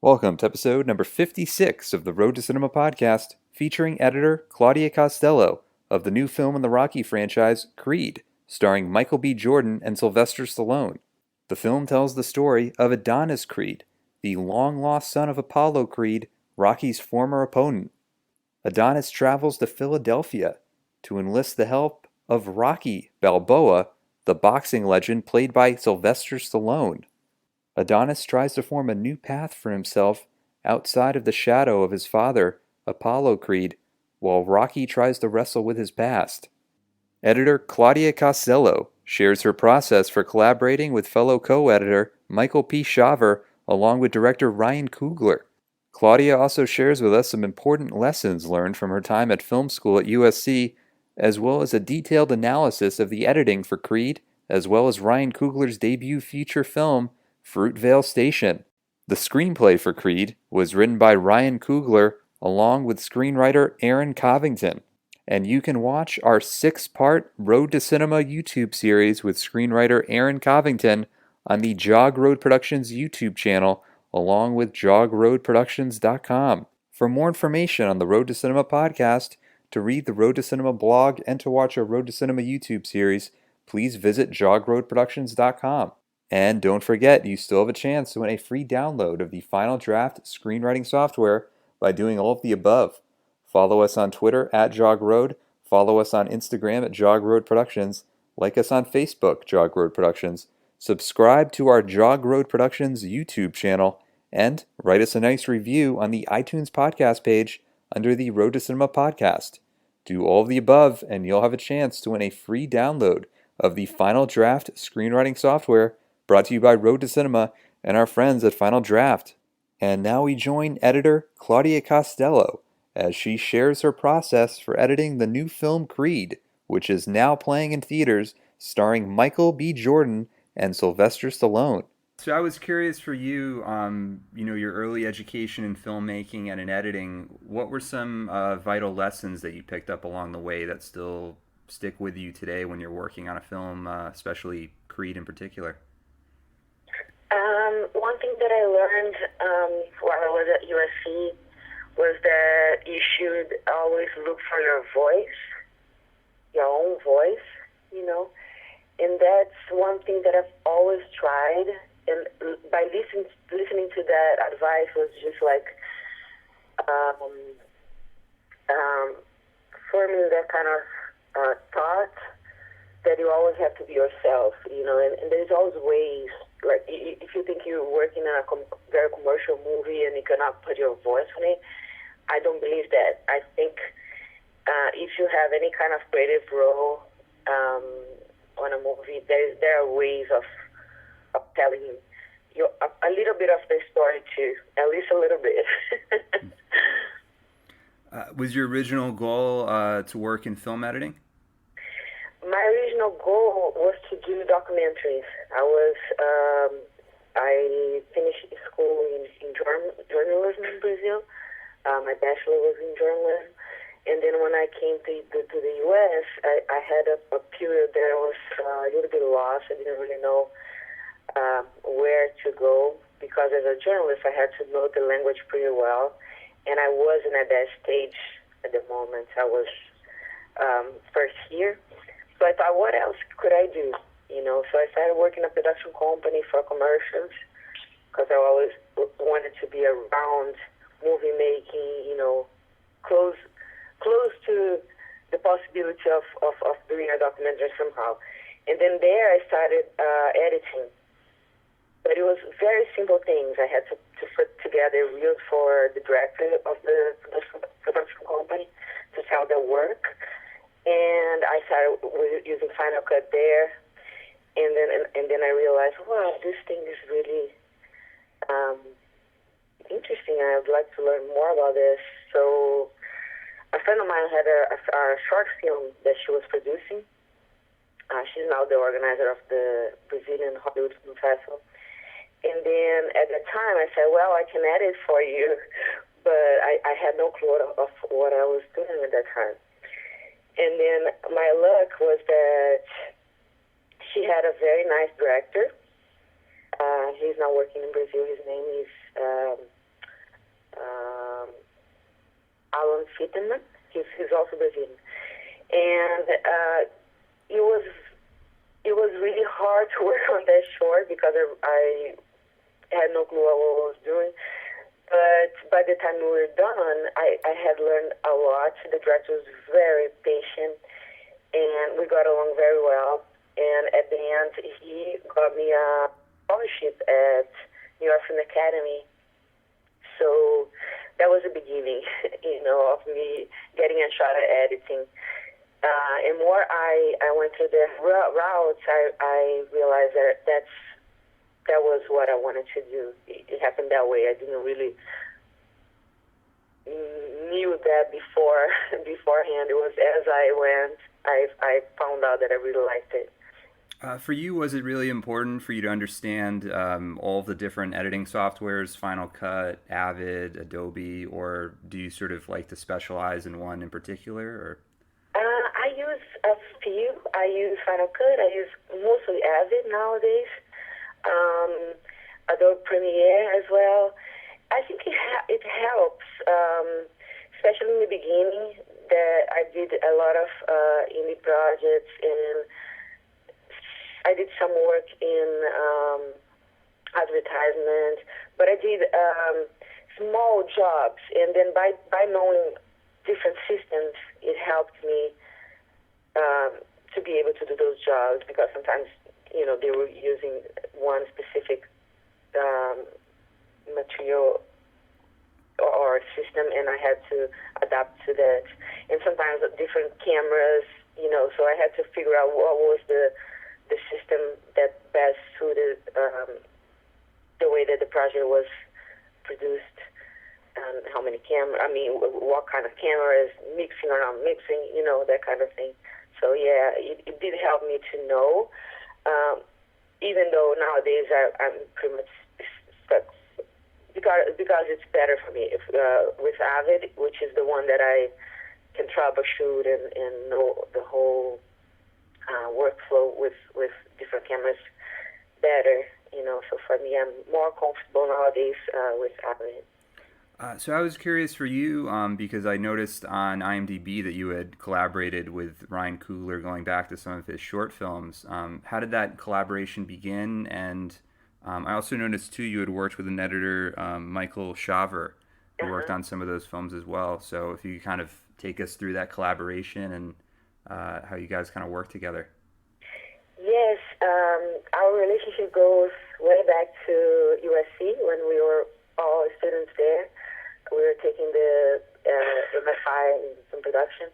Welcome to episode number 56 of the Road to Cinema podcast, featuring editor Claudia Castello of the new film in the Rocky franchise, Creed, starring Michael B. Jordan and Sylvester Stallone. The film tells the story of Adonis Creed, the long-lost son of Apollo Creed, Rocky's former opponent. Adonis travels to Philadelphia to enlist the help of Rocky Balboa, the boxing legend played by Sylvester Stallone. Adonis tries to form a new path for himself outside of the shadow of his father, Apollo Creed, while Rocky tries to wrestle with his past. Editor Claudia Castello shares her process for collaborating with fellow co-editor Michael P. Shaver along with director Ryan Coogler. Claudia also shares with us some important lessons learned from her time at film school at USC, as well as a detailed analysis of the editing for Creed, as well as Ryan Coogler's debut feature film, Fruitvale Station. The screenplay for Creed was written by Ryan Coogler along with screenwriter Aaron Covington. And you can watch our 6-part Road to Cinema YouTube series with screenwriter Aaron Covington on the Jog Road Productions YouTube channel along with jogroadproductions.com. For more information on the Road to Cinema podcast, to read the Road to Cinema blog, and to watch our Road to Cinema YouTube series, please visit jogroadproductions.com. And don't forget, you still have a chance to win a free download of the Final Draft screenwriting software by doing all of the above. Follow us on Twitter at JogRoad, follow us on Instagram at JogRoad Productions, like us on Facebook, JogRoad Productions, subscribe to our JogRoad Productions YouTube channel, and write us a nice review on the iTunes podcast page under the Road to Cinema podcast. Do all of the above, and you'll have a chance to win a free download of the Final Draft screenwriting software brought to you by Road to Cinema and our friends at Final Draft. And now we join editor Claudia Castello as she shares her process for editing the new film Creed, which is now playing in theaters, starring Michael B. Jordan and Sylvester Stallone. So I was curious for you, your early education in filmmaking and in editing, what were some vital lessons that you picked up along the way that still stick with you today when you're working on a film, especially Creed in particular? One thing that I learned while I was at USC was that you should always look for your voice, your own voice, and that's one thing that I've always tried. And by listening to that advice was just like forming that kind of thought that you always have to be yourself, and there's always ways. Like, if you think you're working on a very commercial movie and you cannot put your voice on it, I don't believe that. I think if you have any kind of creative role on a movie, there are ways of telling you a little bit of the story too, at least a little bit. Was your original goal to work in film editing? My original goal was to do documentaries. I finished school in journalism in Brazil. My bachelor was in journalism. And then when I came to the U.S., I had a period that I was a little bit lost. I didn't really know where to go, because as a journalist, I had to know the language pretty well. And I wasn't at that stage at the moment. I was first here. So I thought, what else could I do? So I started working at a production company for commercials, because I always wanted to be around movie making, close to the possibility of doing a documentary somehow. And then there I started editing. But it was very simple things. I had to put together reels for the director of the production company to tell their work. And I started using Final Cut there, and then I realized, wow, this thing is really interesting. I would like to learn more about this. So a friend of mine had a short film that she was producing. She's now the organizer of the Brazilian Hollywood Film Festival. And then at the time, I said, well, I can edit for you, but I had no clue of what I was doing at that time. And then my luck was that she had a very nice director. He's now working in Brazil. His name is Pittenman. He's also Brazilian, and it was really hard to work on that short because I had no clue what I was doing. But by the time we were done, I had learned a lot. The director was very patient, and we got along very well. And at the end, he got me a scholarship at New York Film Academy. So that was the beginning, of me getting a shot at editing. And more I went through the routes, I realized that was what I wanted to do. It happened that way. I didn't really knew that beforehand. It was as I went, I found out that I really liked it. For you, was it really important for you to understand all of the different editing softwares, Final Cut, Avid, Adobe, or do you sort of like to specialize in one in particular? Or? I use a few. I use Final Cut. I use mostly Avid nowadays. Adobe Premiere as well. I think it helps, especially in the beginning. That I did a lot of indie projects, and I did some work in advertisement, but I did small jobs, and then by knowing different systems, it helped me to be able to do those jobs, because sometimes they were using one specific material or system, and I had to adapt to that. And sometimes different cameras, so I had to figure out what was the system that best suited the way that the project was produced, how many what kind of cameras, mixing or not mixing, that kind of thing. So yeah, it did help me to know, even though nowadays I'm pretty much stuck because it's better for me with Avid, which is the one that I can troubleshoot and know the whole workflow with different cameras better. So for me, I'm more comfortable nowadays with Avid. So I was curious for you, because I noticed on IMDb that you had collaborated with Ryan Coogler going back to some of his short films. How did that collaboration begin? And I also noticed, too, you had worked with an editor, Michael Shaver, who worked on some of those films as well. So if you could kind of take us through that collaboration and how you guys kind of work together. Yes, our relationship goes way back to USC when we were all students there. We were taking the MFI in film production,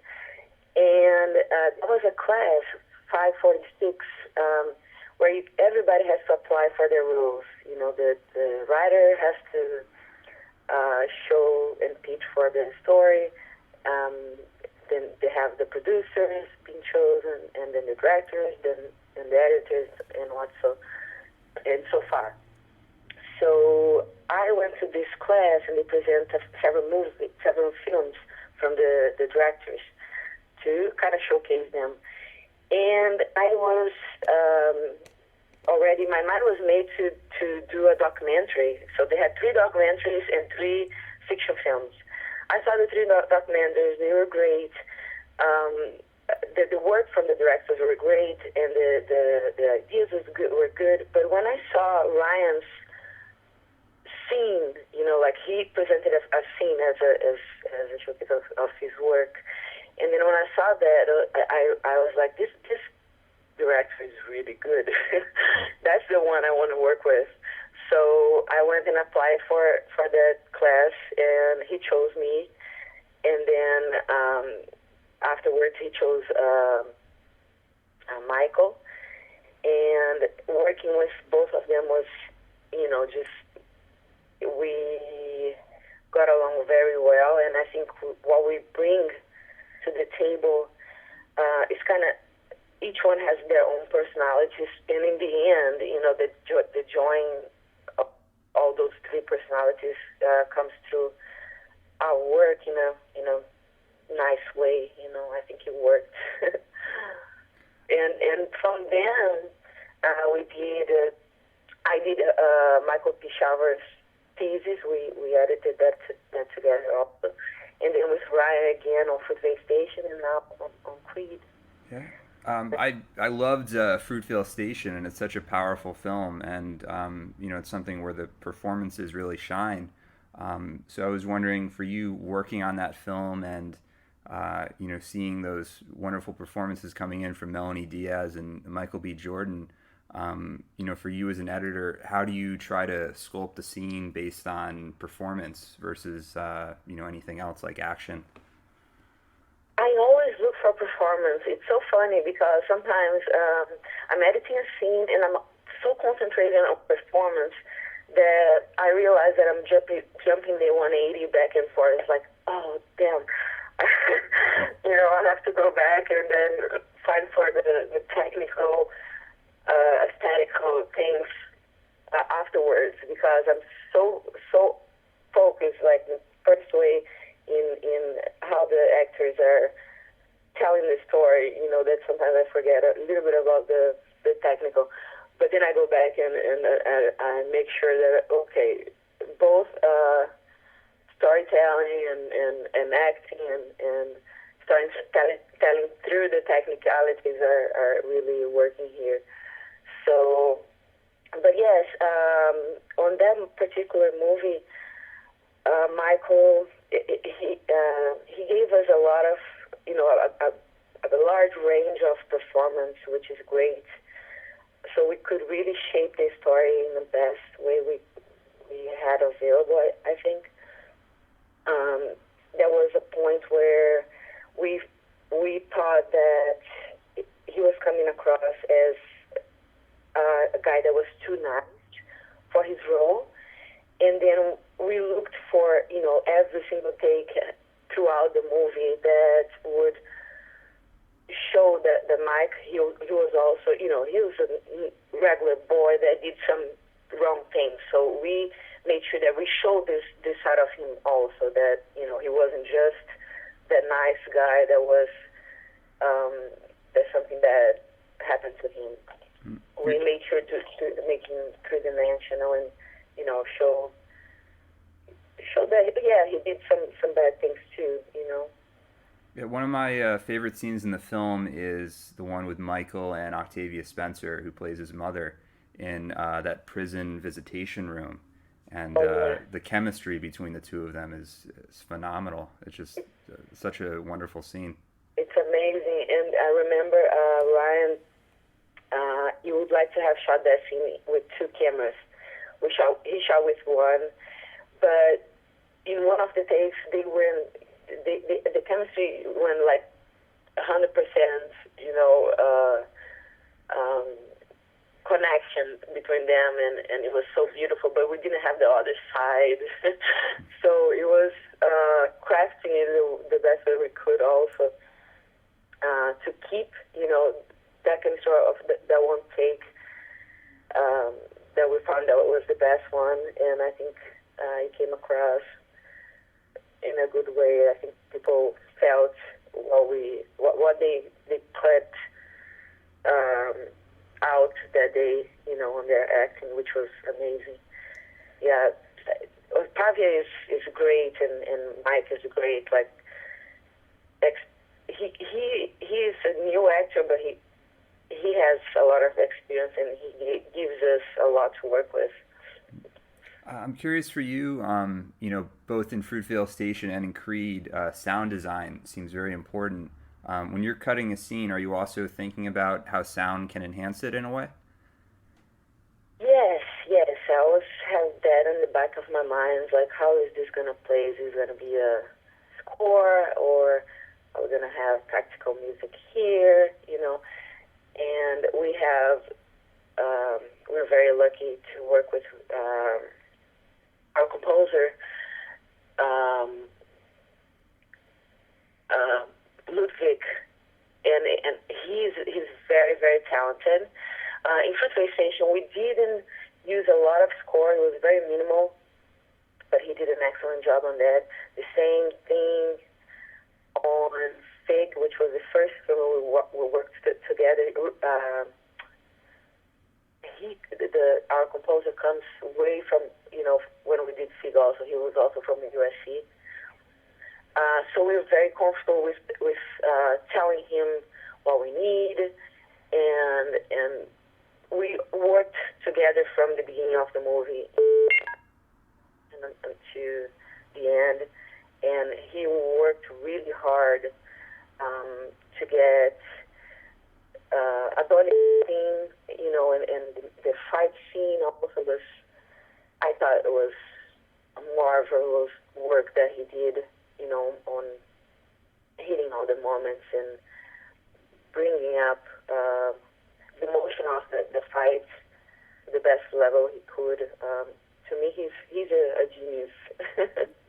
and there was a class, 546, where everybody has to apply for their roles. The writer has to show and pitch for the story. Then they have the producers being chosen, and then the directors, then the editors, and so far. So I went to this class, and they presented several films from the directors to kind of showcase them. And I was already, my mind was made to do a documentary. So they had 3 documentaries and 3 fiction films. I saw the 3 documentaries. They were great. The work from the directors were great, and the ideas were good. But when I saw Ryan's scene, like he presented a scene as a showcase of his work, and then when I saw that, I was like, this director is really good. That's the one I want to work with. So I went and applied for that class, and he chose me. And then afterwards, he chose Michael. And working with both of them was, we got along very well. And I think what we bring to the table is kind of, each one has their own personalities. And in the end, the join of all those 3 personalities comes through our work in a nice way. I think it worked. and from then I did Michael P. Shaver's thesis. We edited that together also. And then with Ryan again on Fruitvale Station and now on Creed. Yeah. I loved Fruitvale Station, and it's such a powerful film, and it's something where the performances really shine. So I was wondering, for you working on that film and seeing those wonderful performances coming in from Melanie Diaz and Michael B. Jordan, for you as an editor, how do you try to sculpt a scene based on performance versus anything else like action? I always look for performance. It's so funny because sometimes I'm editing a scene and I'm so concentrated on performance that I realize that I'm jumping the 180 back and forth. It's like, oh, damn. I have to go back and then find for the technical, aesthetical things afterwards because I'm so focused, like the first way in how the actors are telling the story, that sometimes I forget a little bit about the technical. But then I go back and I make sure that, okay, both storytelling and acting and telling through the technicalities are really working here. So, but yes, on that particular movie, Michael, he gave us a lot of, a large range of performance, which is great. So we could really shape the story in the best way we had available, I think. There was a point where we thought that he was coming across as a guy that was too nice for his role. And then we looked for, every single take throughout the movie that would show that the Mike, he was also, he was a regular boy that did some wrong things. So we made sure that we showed this side of him also, that, he wasn't just that nice guy that was, there's something that happened to him. Mm-hmm. We made sure to make him three-dimensional and, show that, yeah, he did some bad things too, Yeah, one of my favorite scenes in the film is the one with Michael and Octavia Spencer, who plays his mother, in that prison visitation room. And the chemistry between the two of them is phenomenal. It's just such a wonderful scene. It's amazing. And I remember Ryan, he would like to have shot that scene with two cameras. He shot with one, but in one of the takes, the chemistry went like 100%, connection between them, and it was so beautiful, but we didn't have the other side. So it was crafting it the best way we could also to keep, that chemistry of that one take that we found out was the best one, and I think it came across in a good way. I think people felt what they put out that day, on their acting, which was amazing. Yeah, Pavia is great, and Mike is great. Like, he is a new actor, but he has a lot of experience, and he gives us a lot to work with. I'm curious for you, both in Fruitvale Station and in Creed, sound design seems very important. When you're cutting a scene, are you also thinking about how sound can enhance it in a way? Yes. I always have that in the back of my mind, like, how is this going to play? Is it going to be a score, or are we going to have practical music here, And we have, we're very lucky to work with our composer, Ludwig, and he's very, very talented. In Fruitvale Station, we didn't use a lot of score. It was very minimal, but he did an excellent job on that. The same thing on Fig, which was the first film we worked together. Our composer comes way from, when we did Fig also. He was also from the USC. So we were very comfortable with telling him what we need, and we worked together from the beginning of the movie until the end, and he worked really hard to get a body scene, and the fight scene also was, I thought it was a marvelous work that he did, on hitting all the moments and bringing up the emotion of the fight to the best level he could. To me, he's a genius.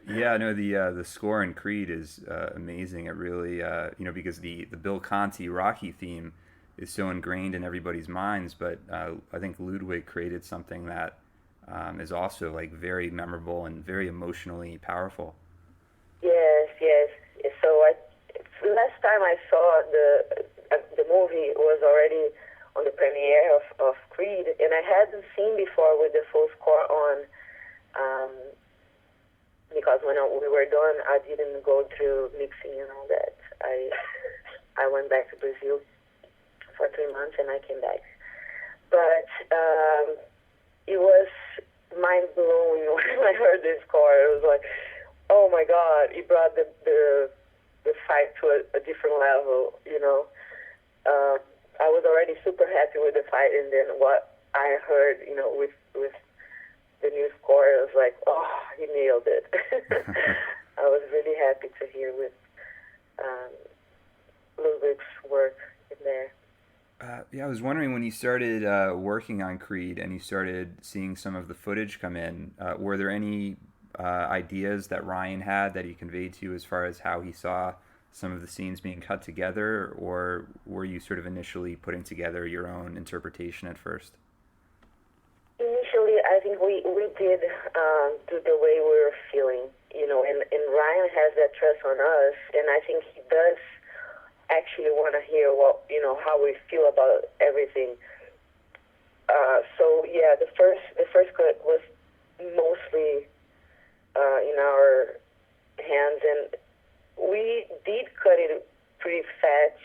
Yeah, no, the score in Creed is amazing. It really, because the Bill Conti Rocky theme is so ingrained in everybody's minds, but I think Ludwig created something that is also like very memorable and very emotionally powerful. Yes, yes. So last time I saw the movie was already on the premiere of Creed, and I hadn't seen before with the full score on, because when we were done, I didn't go through mixing and all that. I went back to Brazil for 3 months, and I came back. But it was mind blowing when I heard this score. It was like, oh my God! It brought the fight to a different level. I was already super happy with the fight, and then what I heard, with the new score, I was like, oh, he nailed it. I was really happy to hear with Ludwig's work in there. Yeah, I was wondering when you started working on Creed and you started seeing some of the footage come in, were there any ideas that Ryan had that he conveyed to you as far as how he saw some of the scenes being cut together, or were you sort of initially putting together your own interpretation at first? Initially, I think we did do the way we were feeling, and Ryan has that trust on us, and I think he does actually want to hear how we feel about everything. So yeah, the first cut was mostly in our hands, and we did cut it pretty fast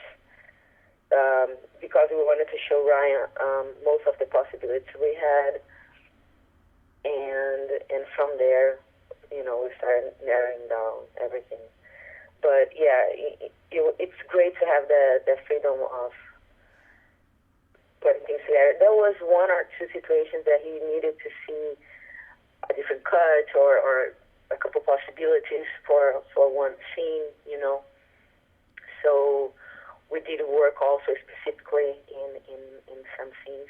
because we wanted to show Ryan most of the possibilities we had, and from there, we started narrowing down everything. But yeah, it's great to have the freedom of putting things together. There was one or two situations that he needed to see a different cut or a couple possibilities for one scene, So we did work also specifically in some scenes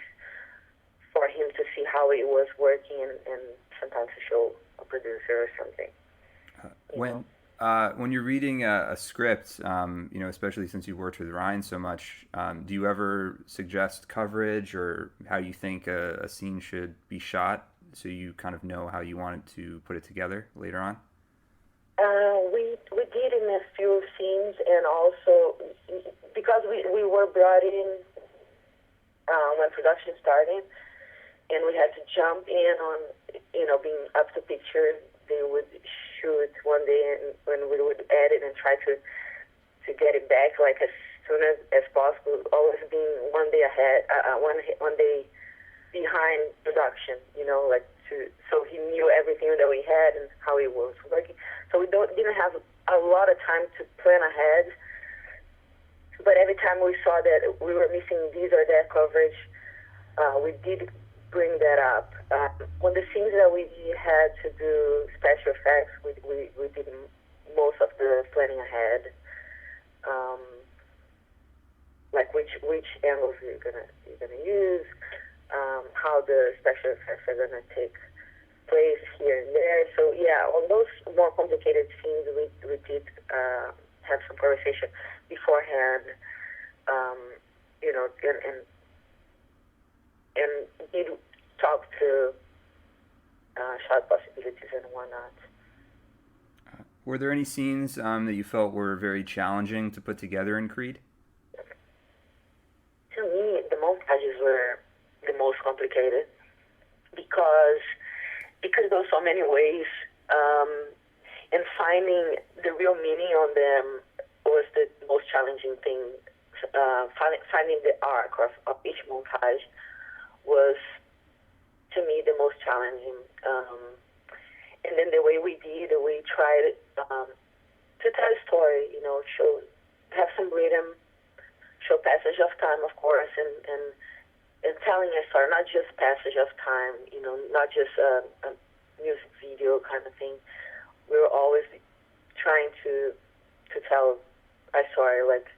for him to see how it was working, and sometimes to show a producer or something. When you're reading a script, especially since you worked with Ryan so much, do you ever suggest coverage or how you think a scene should be shot, so you kind of know how you want it to put it together later on? We did in a few scenes, and also because we were brought in when production started, and we had to jump in on being up to picture. They would shoot one day, and when we would edit and try to get it back like as soon as possible, always being one day ahead, one day behind production, so he knew everything that we had and how it was working. So we didn't have a lot of time to plan ahead, but every time we saw that we were missing this or that coverage, we did bring that up. On the scenes that we had to do special effects, we did most of the planning ahead, like which angles you're gonna use, how the special effects are gonna take place here and there. So yeah, on those more complicated scenes, we did have some conversation beforehand, and did talk to shot possibilities and whatnot. Were there any scenes that you felt were very challenging to put together in Creed? To me, the montages were the most complicated because there were so many ways, and finding the real meaning on them was the most challenging thing. Finding the arc of each montage was, to me, the most challenging. And then the way we tried to tell a story, have some rhythm, show passage of time, of course, and telling a story, not just passage of time, not just a music video kind of thing. We were always trying to tell a story like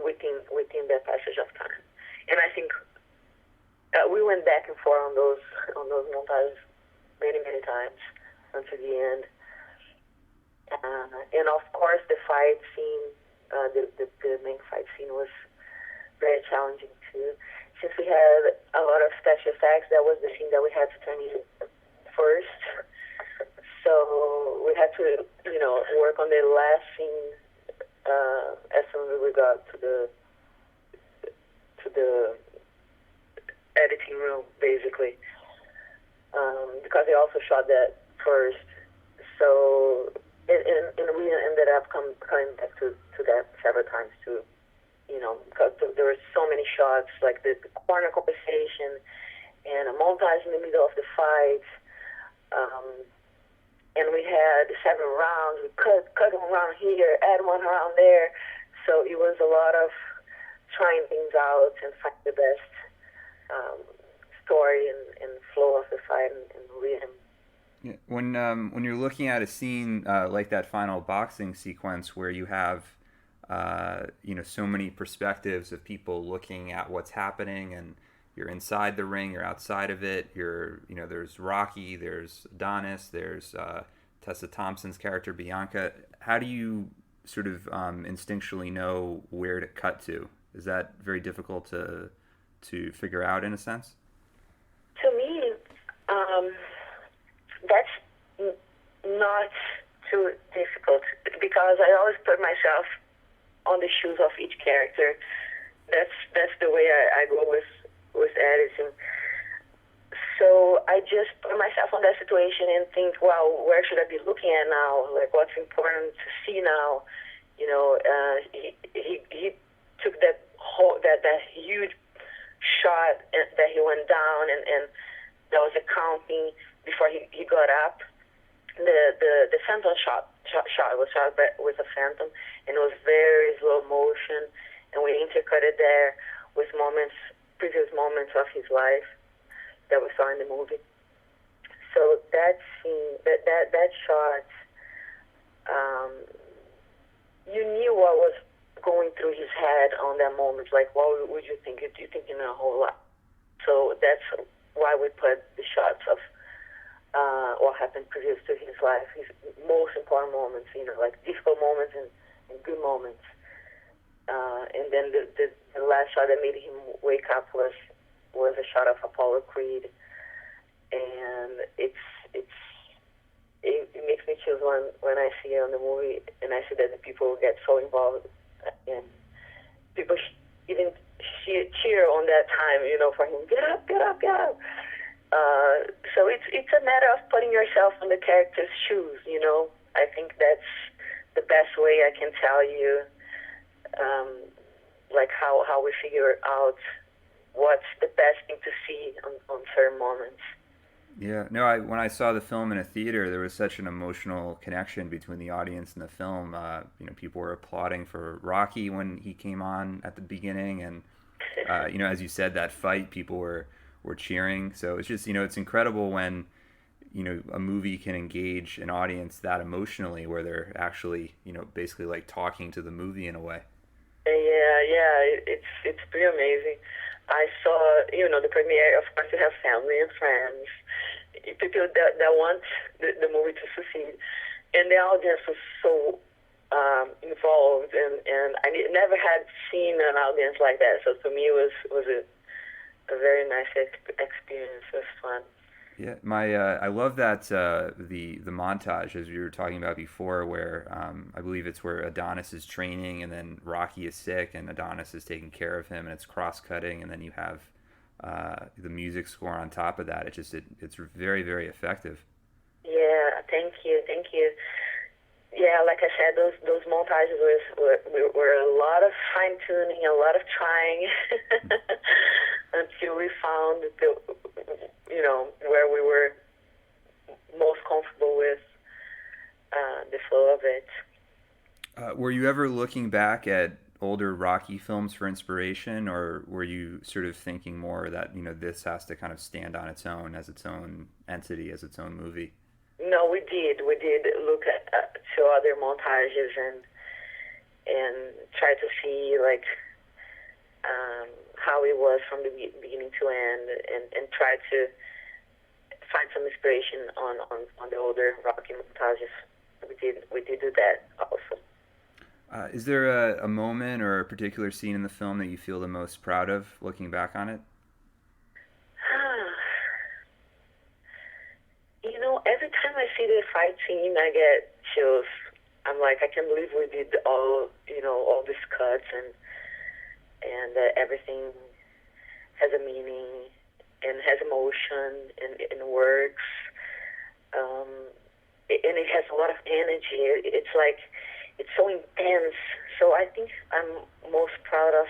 within that passage of time. And I think we went back and forth on those montages many times until the end. And of course, the fight scene, the main fight scene was very challenging too. Since we had a lot of special effects, that was the scene that we had to turn in first. So we had to, work on the last scene as soon as we got to the editing room, basically, because they also shot that first. So and we ended up coming back to that several times too. Because there were so many shots, like the corner conversation and a montage in the middle of the fight. And we had several rounds. We cut one round here, add one round there. So it was a lot of trying things out and find the best story and flow of the fight and rhythm. Yeah. When you're looking at a scene like that final boxing sequence where you have so many perspectives of people looking at what's happening, and you're inside the ring, you're outside of it, there's Rocky, there's Adonis, there's Tessa Thompson's character Bianca. How do you sort of instinctually know where to cut to? Is that very difficult to figure out in a sense? To me, that's not too difficult, because I always put myself on the shoes of each character. That's the way I go with editing. So I just put myself on that situation and think, well, where should I be looking at now? Like, what's important to see now? He took that huge shot that he went down, and there was a counting before he got up. The phantom shot was shot with a phantom, and it was very slow motion, and we intercut it there with previous moments of his life that we saw in the movie. So that scene, that shot, you knew what was going through his head on that moment. Like, what would you think? You're thinking a whole lot. So that's why we put the shots of what happened previous to his life, his most important moments, like difficult moments and good moments. And then the last shot that made him wake up was a shot of Apollo Creed, and it makes me chills when I see it on the movie, and I see that the people get so involved, and people even cheer on that time, for him, get up, get up, get up. So it's a matter of putting yourself in the character's shoes, I think that's the best way I can tell you, like how we figure out what's the best thing to see on certain moments. Yeah, no. When I saw the film in a theater, there was such an emotional connection between the audience and the film. People were applauding for Rocky when he came on at the beginning, and as you said, that fight, people were cheering. So it's just it's incredible when a movie can engage an audience that emotionally, where they're actually basically like talking to the movie in a way. Yeah, it's pretty amazing. I saw, the premiere. Of course, you have family and friends, people that want the movie to succeed, and the audience was so involved, and I never had seen an audience like that. So to me, it was a very nice experience. It was fun. Yeah, I love that the montage, as we were talking about before, where I believe it's where Adonis is training, and then Rocky is sick, and Adonis is taking care of him, and it's cross-cutting, and then you have the music score on top of that. It's very, very effective. Yeah, Thank you, thank you. Yeah, like I said, those montages were a lot of fine tuning, a lot of trying, until we found where we were most comfortable with the flow of it. Were you ever looking back at older Rocky films for inspiration, or were you sort of thinking more that this has to kind of stand on its own as its own entity, as its own movie? No, we did. We did look at to other montages and try to see how it was from the beginning to end, and try to find some inspiration on the older Rocky montages. We did do that also. Is there a moment or a particular scene in the film that you feel the most proud of, looking back on it? Every time I see the fight scene, I get chills. I'm like, I can't believe we did all these cuts, and everything has a meaning and has emotion and words, and it has a lot of energy. It's like, it's so intense. So I think I'm most proud of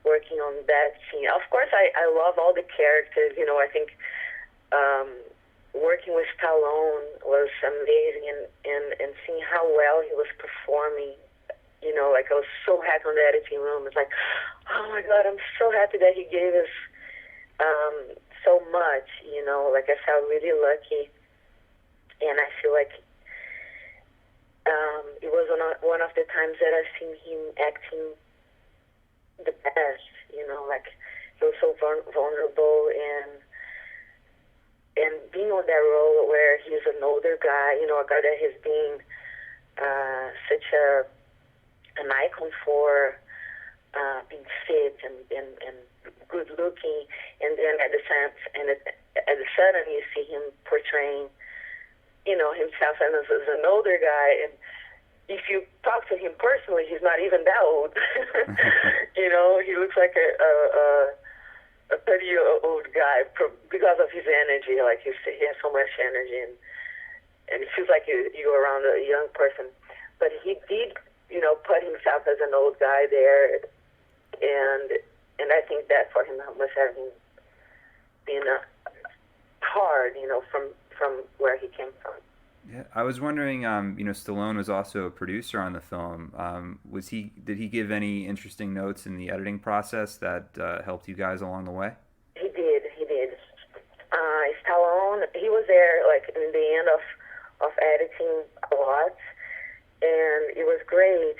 working on that scene. Of course, I love all the characters. I think working with Stallone was amazing, and seeing how well he was performing. I was so happy on the editing room. It's like, oh my God, I'm so happy that he gave us so much. I felt really lucky, and I feel like it was one of the times that I've seen him acting the best. He was so vulnerable, and being on that role where he's an older guy, a guy that has been such an icon for being fit and good looking, and then at the sudden you see him portraying himself as an older guy, and if you talk to him personally, he's not even that old. He looks like a 30-year-old guy because of his energy. Like, he has so much energy, and it feels like you're around a young person. But he did, put himself as an old guy there, and I think that for him must have been hard, from where he came from. Yeah, I was wondering, Stallone was also a producer on the film. Did he give any interesting notes in the editing process that helped you guys along the way? He did. Stallone, he was there in the end of editing a lot, and it was great.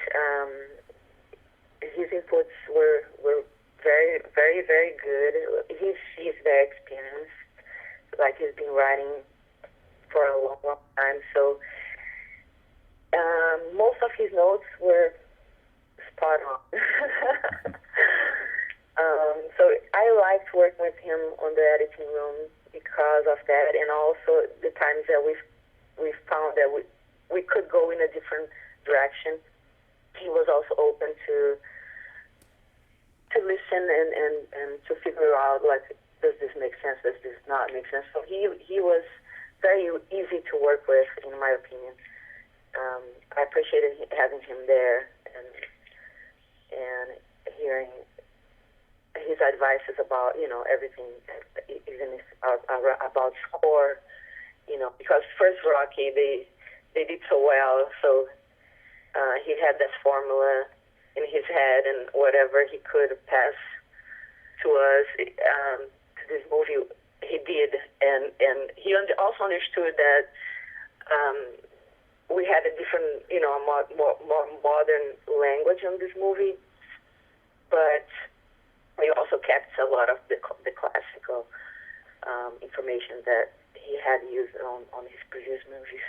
His inputs were very, very, very good. He's very experienced. He's been writing for a long, long time. So most of his notes were spot on. So I liked working with him on the editing room because of that, and also the times that we found that we could go in a different direction. He was also open to listen and to figure out, does this make sense? Does this not make sense? So he was very easy to work with, in my opinion. I appreciated having him there and hearing his advices about everything, even about score. Because first Rocky they did so well, so he had that formula in his head, and whatever he could pass to us to this movie, he did, and he also understood that we had a different, a more modern language in this movie, but we also kept a lot of the classical information that he had used on his previous movies.